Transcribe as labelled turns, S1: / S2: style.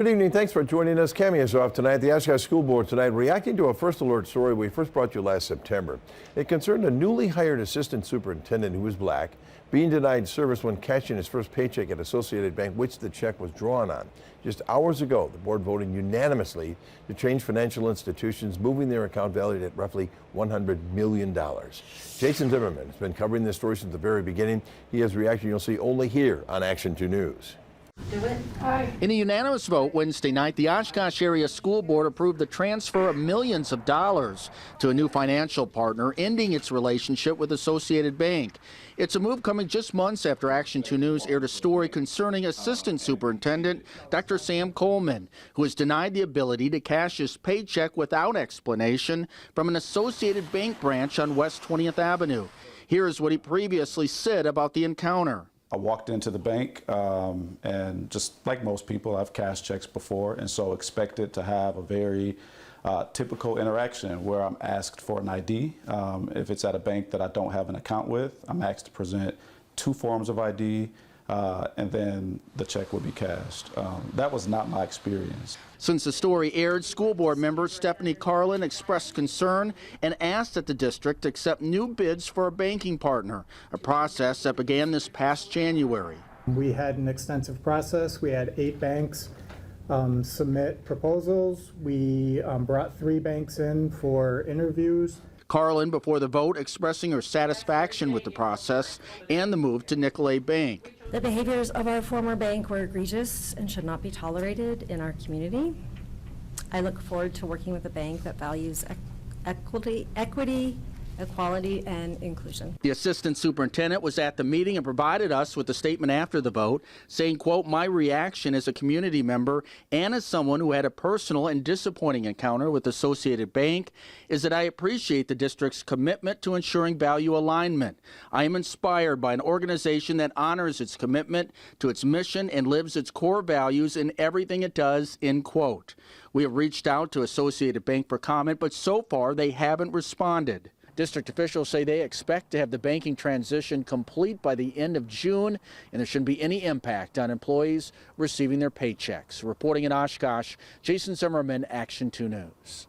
S1: Good evening. Thanks for joining us. Cammy is off tonight. The Oshkosh School Board tonight reacting to a first alert story we first brought you last September. It concerned a newly hired assistant superintendent who was black being denied service when cashing his first paycheck at Associated Bank, which the check was drawn on. Just hours ago, the board voted unanimously to change financial institutions, moving their account valued at roughly $100 million. Jason Zimmerman has been covering this story since the very beginning. He has reaction you'll see only here on Action 2 News.
S2: In a unanimous vote Wednesday night, the Oshkosh Area School Board approved the transfer of millions of dollars to a new financial partner, ending its relationship with Associated Bank. It's a move coming just months after Action 2 News aired a story concerning Assistant Superintendent Dr. Sam Coleman, who was denied the ability to cash his paycheck without explanation from an Associated Bank branch on West 20th Avenue. Here is what he previously said about the encounter.
S3: I walked into the bank and just like most people, I've cashed checks before, and so expected to have a very typical interaction where I'm asked for an ID. If it's at a bank that I don't have an account with, I'm asked to present 2 forms of ID, and then the check will be cashed. That was not my experience.
S2: Since the story aired, school board member Stephanie Carlin expressed concern and asked that the district accept new bids for a banking partner, a process that began this past January.
S4: We had an extensive process. We had 8 banks submit proposals. We brought 3 banks in for interviews.
S2: Carlin, before the vote, expressing her satisfaction with the process and the move to Nicolet Bank.
S5: The behaviors of our former bank were egregious and should not be tolerated in our community. I look forward to working with a bank that values equity, equality, and inclusion.
S2: The assistant superintendent was at the meeting and provided us with a statement after the vote saying, quote, "My reaction as a community member and as someone who had a personal and disappointing encounter with Associated Bank is that I appreciate the district's commitment to ensuring value alignment. I am inspired by an organization that honors its commitment to its mission and lives its core values in everything it does," end quote. We have reached out to Associated Bank for comment, but so far they haven't responded. District officials say they expect to have the banking transition complete by the end of June, and there shouldn't be any impact on employees receiving their paychecks. Reporting in Oshkosh, Jason Zimmerman, Action 2 News.